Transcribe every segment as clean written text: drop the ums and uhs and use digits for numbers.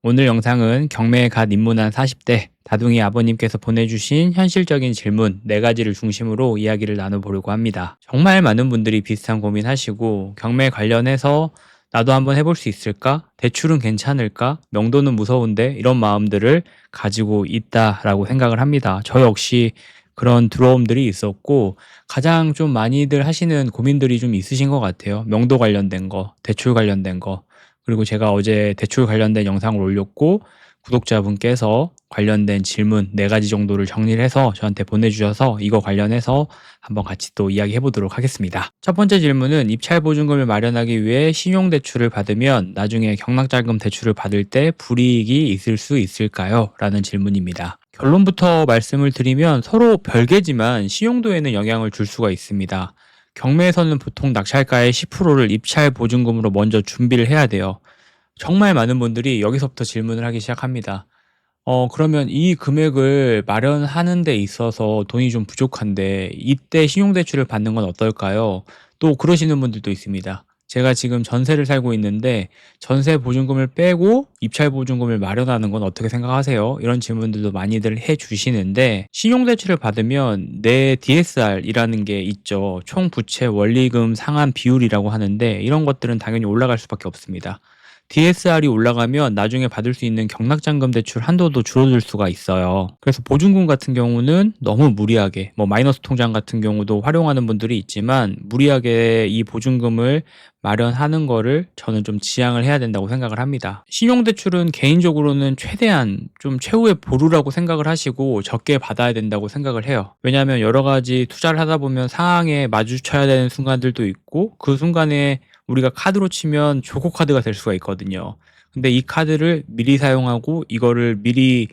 오늘 영상은 경매에 갓 입문한 40대 다둥이 아버님께서 보내주신 현실적인 질문 4가지를 중심으로 이야기를 나눠보려고 합니다. 정말 많은 분들이 비슷한 고민하시고 경매 관련해서 나도 한번 해볼 수 있을까? 대출은 괜찮을까? 명도는 무서운데? 이런 마음들을 가지고 있다라고 생각을 합니다. 저 역시 그런 두려움들이 있었고 가장 좀 많이들 하시는 고민들이 좀 있으신 것 같아요. 명도 관련된 거, 대출 관련된 거. 그리고 제가 어제 대출 관련된 영상을 올렸고 구독자분께서 관련된 질문 4가지 정도를 정리를 해서 저한테 보내주셔서 이거 관련해서 한번 같이 또 이야기해 보도록 하겠습니다. 첫 번째 질문은 입찰보증금을 마련하기 위해 신용대출을 받으면 나중에 경락자금 대출을 받을 때 불이익이 있을 수 있을까요? 라는 질문입니다. 결론부터 말씀을 드리면 서로 별개지만 신용도에는 영향을 줄 수가 있습니다. 경매에서는 보통 낙찰가의 10%를 입찰 보증금으로 먼저 준비를 해야 돼요. 정말 많은 분들이 여기서부터 질문을 하기 시작합니다. 그러면 이 금액을 마련하는 데 있어서 돈이 좀 부족한데 이때 신용대출을 받는 건 어떨까요? 또 그러시는 분들도 있습니다. 제가 지금 전세를 살고 있는데 전세 보증금을 빼고 입찰 보증금을 마련하는 건 어떻게 생각하세요? 이런 질문들도 많이들 해주시는데 신용대출을 받으면 내 DSR이라는 게 있죠. 총 부채 원리금 상환 비율이라고 하는데 이런 것들은 당연히 올라갈 수밖에 없습니다. DSR이 올라가면 나중에 받을 수 있는 경락잔금 대출 한도도 줄어들 수가 있어요. 그래서 보증금 같은 경우는 너무 무리하게 마이너스 통장 같은 경우도 활용하는 분들이 있지만 무리하게 이 보증금을 마련하는 거를 저는 좀 지양을 해야 된다고 생각을 합니다. 신용대출은 개인적으로는 최대한 좀 최후의 보루라고 생각을 하시고 적게 받아야 된다고 생각을 해요. 왜냐하면 여러 가지 투자를 하다 보면 상황에 마주쳐야 되는 순간들도 있고 그 순간에 우리가 카드로 치면 조코 카드가 될 수가 있거든요. 근데 이 카드를 미리 사용하고 이거를 미리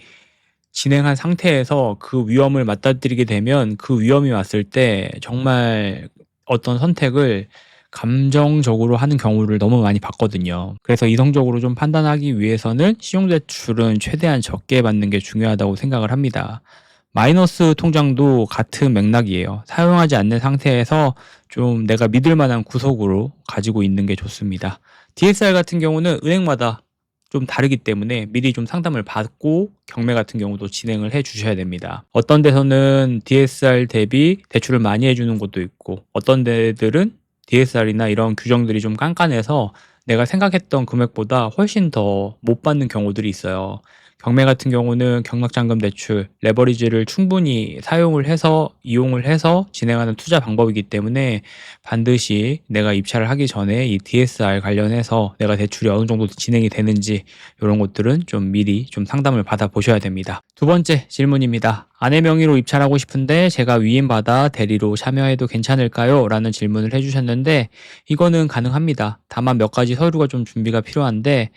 진행한 상태에서 그 위험을 맞닥뜨리게 되면 그 위험이 왔을 때 정말 어떤 선택을 감정적으로 하는 경우를 너무 많이 봤거든요. 그래서 이성적으로 좀 판단하기 위해서는 신용대출은 최대한 적게 받는 게 중요하다고 생각을 합니다. 마이너스 통장도 같은 맥락이에요. 사용하지 않는 상태에서 좀 내가 믿을 만한 구석으로 가지고 있는 게 좋습니다. DSR 같은 경우는 은행마다 좀 다르기 때문에 미리 좀 상담을 받고 경매 같은 경우도 진행을 해 주셔야 됩니다. 어떤 데서는 DSR 대비 대출을 많이 해주는 곳도 있고 어떤 데들은 DSR이나 이런 규정들이 좀 깐깐해서 내가 생각했던 금액보다 훨씬 더 못 받는 경우들이 있어요. 경매 같은 경우는 경락잔금 대출, 레버리지를 충분히 사용을 해서 이용을 해서 진행하는 투자 방법이기 때문에 반드시 내가 입찰을 하기 전에 이 DSR 관련해서 내가 대출이 어느 정도 진행이 되는지 이런 것들은 좀 미리 좀 상담을 받아 보셔야 됩니다. 두 번째 질문입니다. 아내 명의로 입찰하고 싶은데 제가 위임받아 대리로 참여해도 괜찮을까요? 라는 질문을 해주셨는데 이거는 가능합니다. 다만 몇 가지 서류가 좀 준비가 필요한데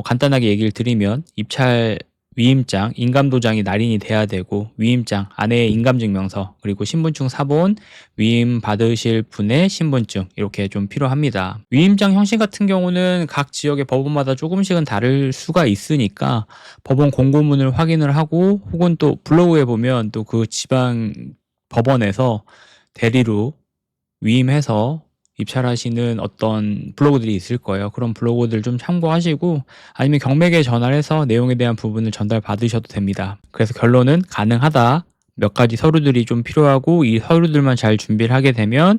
간단하게 얘기를 드리면 입찰 위임장, 인감도장이 날인이 돼야 되고 위임장, 아내의 인감증명서, 그리고 신분증 사본, 위임 받으실 분의 신분증 이렇게 좀 필요합니다. 위임장 형식 같은 경우는 각 지역의 법원마다 조금씩은 다를 수가 있으니까 법원 공고문을 확인을 하고 혹은 또 블로그에 보면 또 그 지방 법원에서 대리로 위임해서 입찰하시는 어떤 블로그들이 있을 거예요. 그런 블로그들 좀 참고하시고 아니면 경매계에 전화를 해서 내용에 대한 부분을 전달 받으셔도 됩니다. 그래서 결론은 가능하다. 몇 가지 서류들이 좀 필요하고 이 서류들만 잘 준비를 하게 되면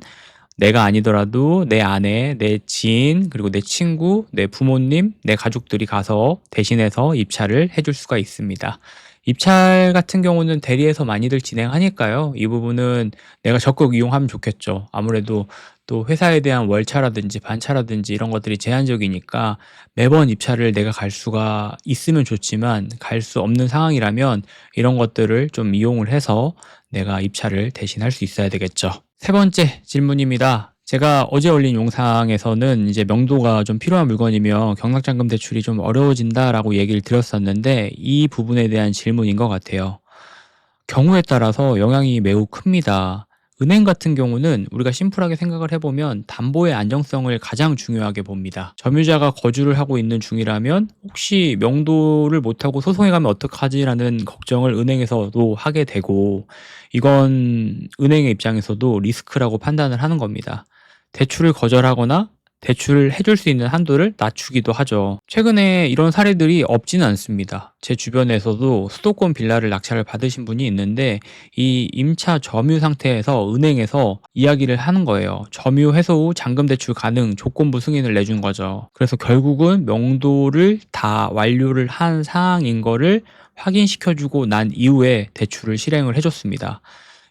내가 아니더라도 내 아내, 내 지인, 그리고 내 친구, 내 부모님, 내 가족들이 가서 대신해서 입찰을 해줄 수가 있습니다. 입찰 같은 경우는 대리에서 많이들 진행하니까요. 이 부분은 내가 적극 이용하면 좋겠죠. 아무래도 또 회사에 대한 월차라든지 반차라든지 이런 것들이 제한적이니까 매번 입찰을 내가 갈 수가 있으면 좋지만 갈 수 없는 상황이라면 이런 것들을 좀 이용을 해서 내가 입찰을 대신할 수 있어야 되겠죠. 세 번째 질문입니다. 제가 어제 올린 영상에서는 이제 명도가 좀 필요한 물건이면 경락잔금 대출이 좀 어려워진다라고 얘기를 드렸었는데 이 부분에 대한 질문인 것 같아요. 경우에 따라서 영향이 매우 큽니다. 은행 같은 경우는 우리가 심플하게 생각을 해보면 담보의 안정성을 가장 중요하게 봅니다. 점유자가 거주를 하고 있는 중이라면 혹시 명도를 못하고 소송에 가면 어떡하지라는 걱정을 은행에서도 하게 되고 이건 은행의 입장에서도 리스크라고 판단을 하는 겁니다. 대출을 거절하거나 대출을 해줄 수 있는 한도를 낮추기도 하죠. 최근에 이런 사례들이 없지는 않습니다. 제 주변에서도 수도권 빌라를 낙찰을 받으신 분이 있는데 이 임차 점유 상태에서 은행에서 이야기를 하는 거예요. 점유 해소 후 잔금 대출 가능 조건부 승인을 내준 거죠. 그래서 결국은 명도를 다 완료를 한 상황인 거를 확인시켜주고 난 이후에 대출을 실행을 해줬습니다.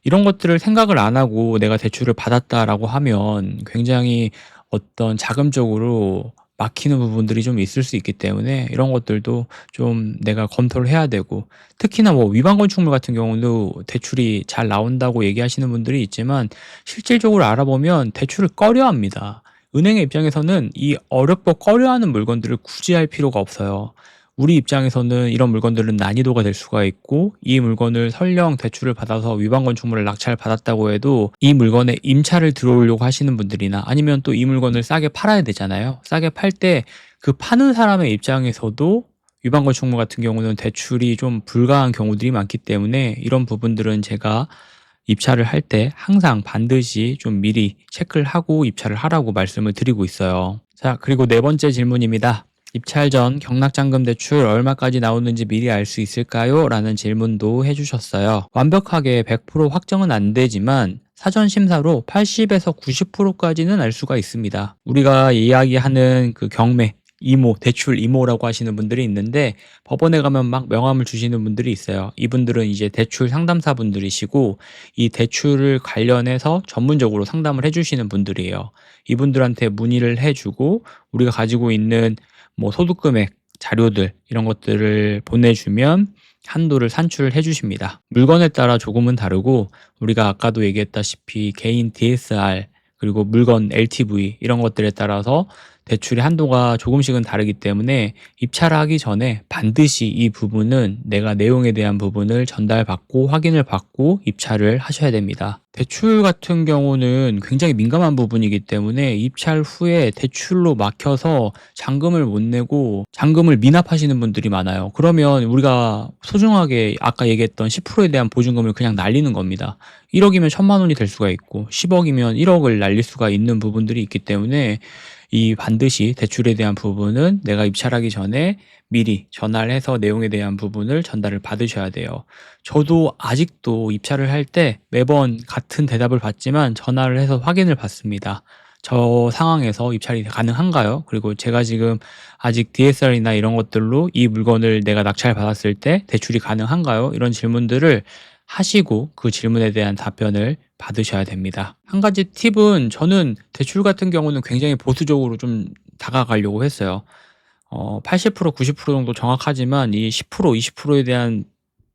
이런 것들을 생각을 안 하고 내가 대출을 받았다라고 하면 굉장히 어떤 자금적으로 막히는 부분들이 좀 있을 수 있기 때문에 이런 것들도 좀 내가 검토를 해야 되고, 특히나 뭐 위반 건축물 같은 경우도 대출이 잘 나온다고 얘기하시는 분들이 있지만 실질적으로 알아보면 대출을 꺼려합니다. 은행의 입장에서는 이 어렵고 꺼려하는 물건들을 굳이 할 필요가 없어요. 우리 입장에서는 이런 물건들은 난이도가 될 수가 있고, 이 물건을 설령 대출을 받아서 위반 건축물을 낙찰받았다고 해도 이 물건에 임차를 들어오려고 하시는 분들이나 아니면 또 이 물건을 싸게 팔아야 되잖아요. 싸게 팔 때 그 파는 사람의 입장에서도 위반 건축물 같은 경우는 대출이 좀 불가한 경우들이 많기 때문에 이런 부분들은 제가 입찰을 할 때 항상 반드시 좀 미리 체크를 하고 입찰을 하라고 말씀을 드리고 있어요. 자, 그리고 네 번째 질문입니다. 입찰 전 경락잔금 대출 얼마까지 나오는지 미리 알 수 있을까요? 라는 질문도 해주셨어요. 완벽하게 100% 확정은 안 되지만 사전 심사로 80에서 90%까지는 알 수가 있습니다. 우리가 이야기하는 그 경매, 이모, 대출 이모라고 하시는 분들이 있는데 법원에 가면 막 명함을 주시는 분들이 있어요. 이분들은 이제 대출 상담사 분들이시고 이 대출을 관련해서 전문적으로 상담을 해주시는 분들이에요. 이분들한테 문의를 해주고 우리가 가지고 있는 뭐 소득금액 자료들 이런 것들을 보내주면 한도를 산출을 해주십니다. 물건에 따라 조금은 다르고 우리가 아까도 얘기했다시피 개인 DSR 그리고 물건 LTV 이런 것들에 따라서 대출의 한도가 조금씩은 다르기 때문에 입찰을 하기 전에 반드시 이 부분은 내가 내용에 대한 부분을 전달받고 확인을 받고 입찰을 하셔야 됩니다. 대출 같은 경우는 굉장히 민감한 부분이기 때문에 입찰 후에 대출로 막혀서 잔금을 못 내고 잔금을 미납하시는 분들이 많아요. 그러면 우리가 소중하게 아까 얘기했던 10%에 대한 보증금을 그냥 날리는 겁니다. 1억이면 1,000만 원이 될 수가 있고 10억이면 1억을 날릴 수가 있는 부분들이 있기 때문에 이 반드시 대출에 대한 부분은 내가 입찰하기 전에 미리 전화를 해서 내용에 대한 부분을 전달을 받으셔야 돼요. 저도 아직도 입찰을 할 때 매번 같은 대답을 받지만 전화를 해서 확인을 받습니다. 저 상황에서 입찰이 가능한가요? 그리고 제가 지금 아직 DSR이나 이런 것들로 이 물건을 내가 낙찰 받았을 때 대출이 가능한가요? 이런 질문들을 하시고 그 질문에 대한 답변을 받으셔야 됩니다. 한 가지 팁은 저는 대출 같은 경우는 굉장히 보수적으로 좀 다가가려고 했어요. 80% 90% 정도 정확하지만 이 10% 20%에 대한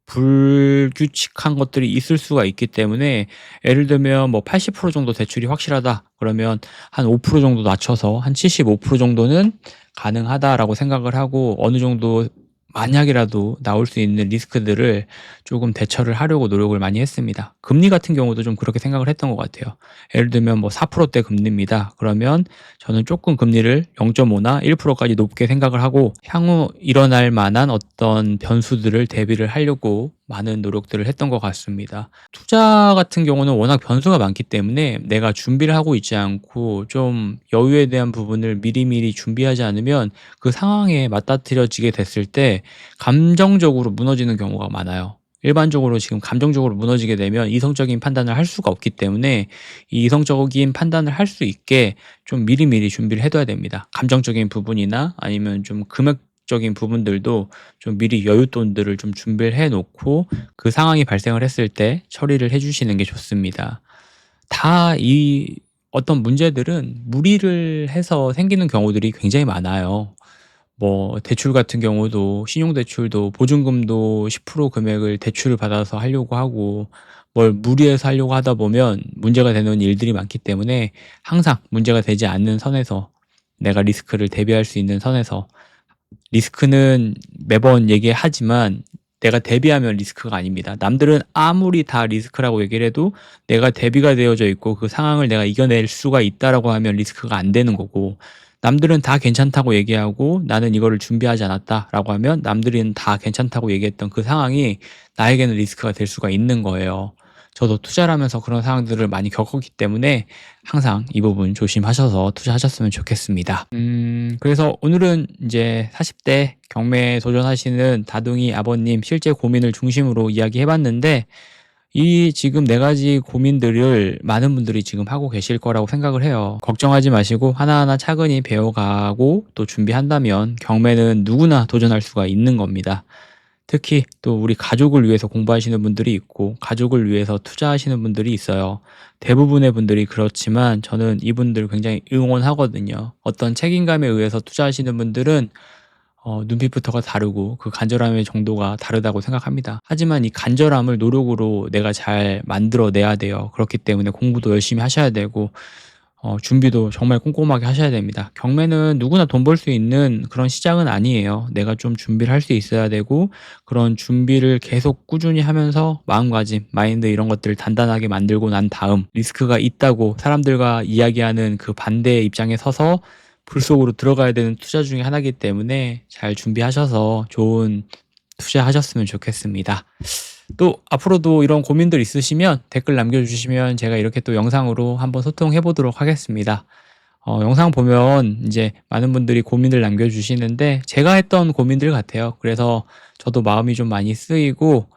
불규칙한 것들이 있을 수가 있기 때문에 예를 들면 뭐 80% 정도 대출이 확실하다 그러면 한 5% 정도 낮춰서 한 75% 정도는 가능하다라고 생각을 하고 어느 정도 만약이라도 나올 수 있는 리스크들을 조금 대처를 하려고 노력을 많이 했습니다. 금리 같은 경우도 좀 그렇게 생각을 했던 것 같아요. 예를 들면 뭐 4%대 금리입니다. 그러면 저는 조금 금리를 0.5나 1%까지 높게 생각을 하고 향후 일어날 만한 어떤 변수들을 대비를 하려고 많은 노력들을 했던 것 같습니다. 투자 같은 경우는 워낙 변수가 많기 때문에 내가 준비를 하고 있지 않고 좀 여유에 대한 부분을 미리미리 준비하지 않으면 그 상황에 맞닥뜨려지게 됐을 때 감정적으로 무너지는 경우가 많아요. 일반적으로 지금 감정적으로 무너지게 되면 이성적인 판단을 할 수가 없기 때문에 이 이성적인 판단을 할 수 있게 좀 미리미리 준비를 해둬야 됩니다. 감정적인 부분이나 아니면 좀 금액적인 부분들도 좀 미리 여윳돈들을 좀 준비를 해 놓고 그 상황이 발생을 했을 때 처리를 해 주시는 게 좋습니다. 다 이 어떤 문제들은 무리를 해서 생기는 경우들이 굉장히 많아요. 뭐 대출 같은 경우도 신용대출도 보증금도 10% 금액을 대출을 받아서 하려고 하고 뭘 무리해서 하려고 하다 보면 문제가 되는 일들이 많기 때문에 항상 문제가 되지 않는 선에서 내가 리스크를 대비할 수 있는 선에서, 리스크는 매번 얘기하지만 내가 대비하면 리스크가 아닙니다. 남들은 아무리 다 리스크라고 얘기를 해도 내가 대비가 되어져 있고 그 상황을 내가 이겨낼 수가 있다라고 하면 리스크가 안 되는 거고, 남들은 다 괜찮다고 얘기하고 나는 이거를 준비하지 않았다라고 하면 남들은 다 괜찮다고 얘기했던 그 상황이 나에게는 리스크가 될 수가 있는 거예요. 저도 투자를 하면서 그런 상황들을 많이 겪었기 때문에 항상 이 부분 조심하셔서 투자하셨으면 좋겠습니다. 그래서 오늘은 이제 40대 경매에 도전하시는 다둥이 아버님 실제 고민을 중심으로 이야기해 봤는데, 이 지금 4가지 고민들을 많은 분들이 지금 하고 계실 거라고 생각을 해요. 걱정하지 마시고 하나하나 차근히 배워가고 또 준비한다면 경매는 누구나 도전할 수가 있는 겁니다. 특히 또 우리 가족을 위해서 공부하시는 분들이 있고 가족을 위해서 투자하시는 분들이 있어요. 대부분의 분들이 그렇지만 저는 이분들 굉장히 응원하거든요. 어떤 책임감에 의해서 투자하시는 분들은 눈빛부터가 다르고 그 간절함의 정도가 다르다고 생각합니다. 하지만 이 간절함을 노력으로 내가 잘 만들어내야 돼요. 그렇기 때문에 공부도 열심히 하셔야 되고 준비도 정말 꼼꼼하게 하셔야 됩니다. 경매는 누구나 돈 벌 수 있는 그런 시장은 아니에요. 내가 좀 준비를 할 수 있어야 되고, 그런 준비를 계속 꾸준히 하면서 마음가짐, 마인드 이런 것들을 단단하게 만들고 난 다음 리스크가 있다고 사람들과 이야기하는 그 반대의 입장에 서서 불 속으로 들어가야 되는 투자 중에 하나이기 때문에 잘 준비하셔서 좋은 투자하셨으면 좋겠습니다. 또 앞으로도 이런 고민들 있으시면 댓글 남겨주시면 제가 이렇게 또 영상으로 한번 소통해 보도록 하겠습니다. 영상 보면 이제 많은 분들이 고민을 남겨주시는데 제가 했던 고민들 같아요. 그래서 저도 마음이 좀 많이 쓰이고,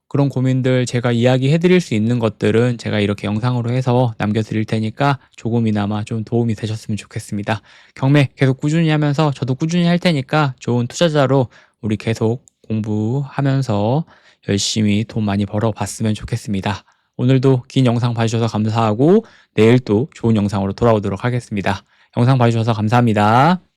그런 고민들 제가 이야기해 드릴 수 있는 것들은 제가 이렇게 영상으로 해서 남겨 드릴 테니까 조금이나마 좀 도움이 되셨으면 좋겠습니다. 경매 계속 꾸준히 하면서 저도 꾸준히 할 테니까 좋은 투자자로 우리 계속 공부하면서 열심히 돈 많이 벌어 봤으면 좋겠습니다. 오늘도 긴 영상 봐주셔서 감사하고 내일 또 좋은 영상으로 돌아오도록 하겠습니다. 영상 봐주셔서 감사합니다.